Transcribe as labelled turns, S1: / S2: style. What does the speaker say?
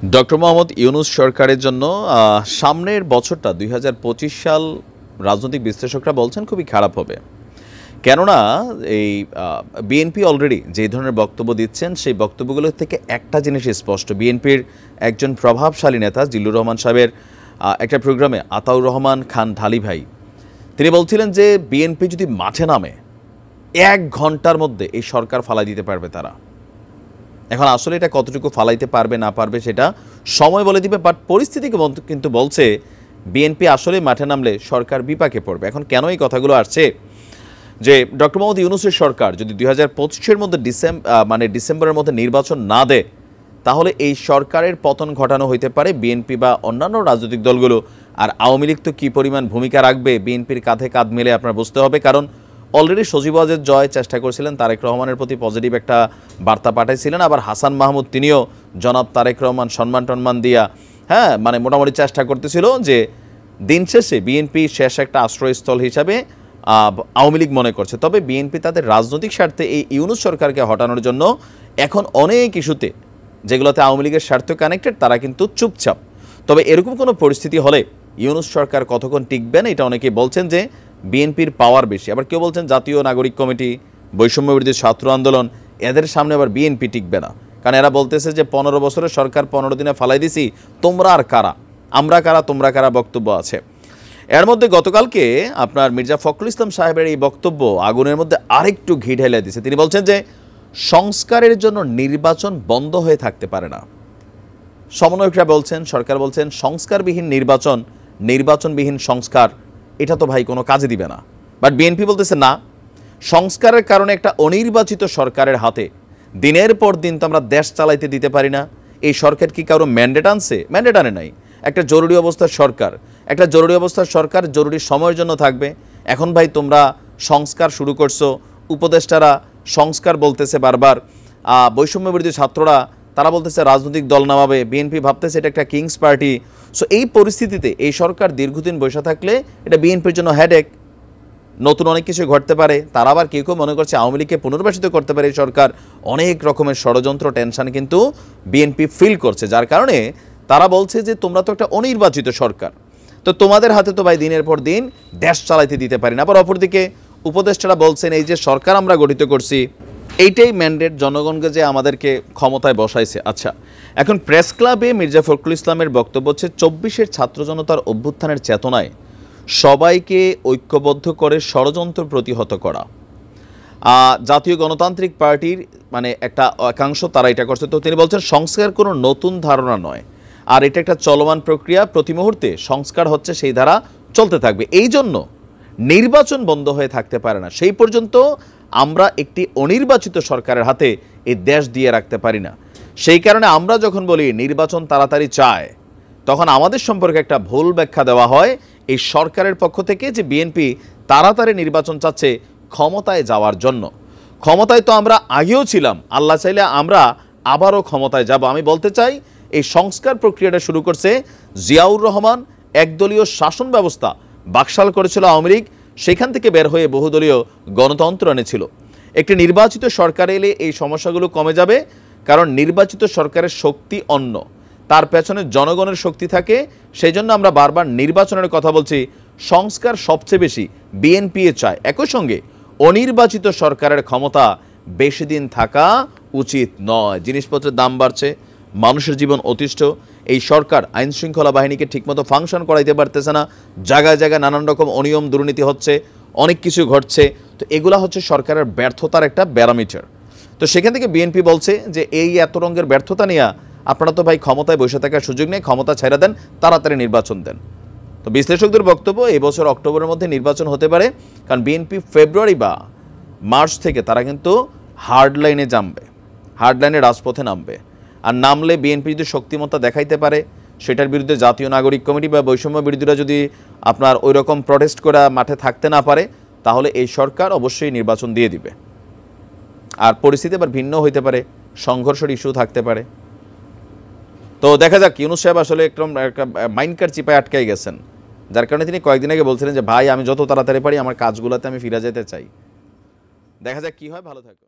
S1: Doctor Mohammad Yunus সরকারের জন্য সামনের বছরটা ২০২৫ সাল রাজনৈতিক বিশ্লেষকরা বলছেন খুবই খারাপ হবে। কেননা এই বিএনপি অলরেডি যে ধরনের বক্তব্য দিচ্ছেন সেই বক্তব্যগুলো থেকে একটা জিনিস স্পষ্ট, বিএনপির একজন প্রভাবশালী নেতা জিল্লুর রহমান সাহেবের একটা প্রোগ্রামে আতাউর রহমান খান ঢালি ভাই তিনি বলছিলেন যে বিএনপি যদি মাঠে নামে ১ ঘন্টার মধ্যে এই সরকার ফালাই দিতে পারবে তারা। এখন আসলে এটা কতটুকু ফালাইতে পারবে না পারবে সেটা সময় বলে দিবে, বাট পরিস্থিতি কিন্তু বলছে বিএনপি আসলে মাঠে নামলে সরকার বিপাকে পড়বে। এখন কেন এই কথাগুলো আসছে যে ডক্টর মোহাম্মদ ইউনূসের সরকার যদি ২০২৫-এর মধ্যে ডিসেম্বরের মধ্যে নির্বাচন না দেয় তাহলে এই সরকারের পতন ঘটানো হইতে পারে বিএনপি বা অন্যান্য রাজনৈতিক দলগুলো। আর আওয়ামী লীগ তো কী পরিমাণ ভূমিকা রাখবে বিএনপির কাঁধে কাঁধ মিলে আপনার বুঝতে হবে, কারণ অলরেডি সজীব ওয়াজেদ জয় চেষ্টা করেছিলেন, তারেক রহমানের প্রতি পজিটিভ একটা বার্তা পাঠাইছিলেন, আবার হাসান মাহমুদ তিনিও জনাব তারেক রহমান সম্মান টন্মান দিয়া মোটামুটি চেষ্টা করতেছিল যে দিন শেষে বিএনপি শেষ একটা আশ্রয়স্থল হিসাবে আওয়ামী লীগ মনে করছে। তবে বিএনপি তাদের রাজনৈতিক স্বার্থে এই ইউনূস সরকারকে হটানোর জন্য এখন অনেক ইস্যুতে যেগুলোতে আওয়ামী লীগের স্বার্থ কানেক্টেড তারা কিন্তু চুপচাপ। তবে এরকম কোনো পরিস্থিতি হলে ইউনূস সরকার কতক্ষণ টিকবেন এটা অনেকেই বলছেন যে বিএনপির পাওয়ার বেশি, আবার কেউ বলছেন জাতীয় নাগরিক কমিটি, বৈষম্য বিরোধী ছাত্র আন্দোলন এদের সামনে আবার বিএনপি টিকবে না, কারণ এরা বলতেছে যে ১৫ বছরের সরকার ১৫ দিনে ফালাই দিছি, তোমরা আর কারা, আমরা কারা, তোমরা কারা বক্তব্য আছে। এর মধ্যে গতকালকে আপনার মির্জা ফখরুল ইসলাম সাহেবের এই বক্তব্য আগুনের মধ্যে আরেকটু ঘি ঢেলে দিয়েছে। তিনি বলছেন যে সংস্কারের জন্য নির্বাচন বন্ধ হয়ে থাকতে পারে না। সমন্বয়করা বলছেন, সরকার বলছেন সংস্কারবিহীন নির্বাচন, নির্বাচনবিহীন সংস্কার এটা তো ভাই কোনো কাজে দিবে না। বাট বিএনপি বলতেছে না, সংস্কারের কারণে একটা অনির্বাচিত সরকারের হাতে দিনের পর দিন তো আমরা দেশ চালাইতে দিতে পারি না। এই সরকার কি কারো ম্যান্ডেট আনছে? ম্যান্ডেট আনে নাই। একটা জরুরি অবস্থার সরকার, একটা জরুরি অবস্থার সরকার জরুরি সময়ের জন্য থাকবে। এখন ভাই তোমরা সংস্কার শুরু করছো, উপদেষ্টারা সংস্কার বলতেছে বারবার, বৈষম্য বিরোধী ছাত্ররা তারা বলতেছে রাজনৈতিক দল নামাবে, বিএনপি ভাবতেছে এটা একটা কিংস পার্টি। সো এই পরিস্থিতিতে এই সরকার দীর্ঘদিন বসে থাকলে এটা বিএনপির জন্য হেডেক, নতুন অনেক কিছু ঘটতে পারে। তারা আবার কেউ কেউ মনে করছে আওয়ামী লীগকে পুনর্বাসিত করতে পারে এই সরকার। অনেক রকমের ষড়যন্ত্র টেনশন কিন্তু বিএনপি ফিল করছে, যার কারণে তারা বলছে যে তোমরা তো একটা অনির্বাচিত সরকার, তো তোমাদের হাতে তো ভাই দিনের পর দিন দেশ চালাইতে দিতে পারি না। আবার অপরদিকে উপদেষ্টারা বলছেন এই যে সরকার আমরা গঠিত করছি এইটাই ম্যান্ডেট জনগণকে যে আমাদেরকে ক্ষমতায় বসাইছে। আচ্ছা, এখন প্রেস ক্লাবে মির্জা ফখরুল ইসলামের বক্তব্য হচ্ছে ২৪-এর ছাত্র জনতার অভ্যুত্থানের চেতনায় সবাইকে ঐক্যবদ্ধ করে ষড়যন্ত্র প্রতিহত করা। জাতীয় গণতান্ত্রিক পার্টির একটা একাংশ তারা এটা করছে। তো তিনি বলছেন সংস্কার কোনো নতুন ধারণা নয়, আর এটা একটা চলমান প্রক্রিয়া, প্রতি মুহূর্তে সংস্কার হচ্ছে, সেই ধারা চলতে থাকবে। এই জন্য নির্বাচন বন্ধ হয়ে থাকতে পারে না, সেই পর্যন্ত আমরা একটি অনির্বাচিত সরকারের হাতে এই দেশ দিয়ে রাখতে পারি না। সেই কারণে আমরা যখন বলি নির্বাচন তাড়াতাড়ি চায় তখন আমাদের সম্পর্কে একটা ভুল ব্যাখ্যা দেওয়া হয় এই সরকারের পক্ষ থেকে যে বিএনপি তাড়াতাড়ি নির্বাচন চাচ্ছে ক্ষমতায় যাওয়ার জন্য। ক্ষমতায় তো আমরা আগেও ছিলাম, আল্লাহ চাইলে আমরা আবারও ক্ষমতায় যাব। আমি বলতে চাই এই সংস্কার প্রক্রিয়াটা শুরু করছে জিয়াউর রহমান, একদলীয় শাসন ব্যবস্থা বাকশাল করেছিল আওয়ামী লীগ, সেখান থেকে বের হয়ে বহুদলীয় গণতন্ত্র এনেছিল। একটি নির্বাচিত সরকার এলে এই সমস্যাগুলো কমে যাবে, কারণ নির্বাচিত সরকারের শক্তি অন্য, তার পেছনে জনগণের শক্তি থাকে। সেই জন্য আমরা বারবার নির্বাচনের কথা বলছি। সংস্কার সবচেয়ে বেশি বিএনপি চায়। একই সঙ্গে অনির্বাচিত সরকারের ক্ষমতা বেশি দিন থাকা উচিত নয়। জিনিসপত্রের দাম বাড়ছে, মানুষের জীবন অতিষ্ঠ, এই সরকার আইন শৃঙ্খলা বাহিনীকে ঠিকমতো ফাংশন করাইতে পারতেছে না, জায়গায় জায়গায় নানান রকম অনিয়ম দুর্নীতি হচ্ছে, অনেক কিছু ঘটছে। তো এগুলা হচ্ছে সরকারের ব্যর্থতার একটা প্যারামিটার। তো সেখান থেকে বিএনপি বলছে যে এই এত রঙের ব্যর্থতা নিয়ে আপনারা তো ভাই ক্ষমতায় বসে থাকার সুযোগ নেই, ক্ষমতা ছেড়ে দেন, তাড়াতাড়ি নির্বাচন দেন। তো বিশ্লেষকদের বক্তব্য এই বছর অক্টোবরের মধ্যে নির্বাচন হতে পারে, কারণ বিএনপি ফেব্রুয়ারি বা মার্চ থেকে তারা কিন্তু হার্ডলাইনে নামবে, হার্ডলাইনে রাজপথে নামবে। আর নামলে বিএনপি যদি শক্তিমত্তা দেখাইতে পারে সেটার বিরুদ্ধে জাতীয় নাগরিক কমিটি বা বৈষম্য বিরোধীরা যদি আপনার ওই রকম প্রটেস্ট করা মাঠে থাকতে না পারে তাহলে এই সরকার অবশ্যই নির্বাচন দিয়ে দিবে। আর পরিস্থিতি আবার ভিন্ন হইতে পারে, সংঘর্ষের ইস্যু থাকতে পারে। তো দেখা যাক, ইউনূস সাহেব আসলে একটা মাইন্ডকার চিপায় আটকাই গেছেন, যার কারণে তিনি কয়েকদিন আগে বলছিলেন যে ভাই আমি যত তাড়াতাড়ি পারি আমার কাজগুলোতে আমি ফিরে যেতে চাই। দেখা যাক কি হয়, ভালো থাকুন।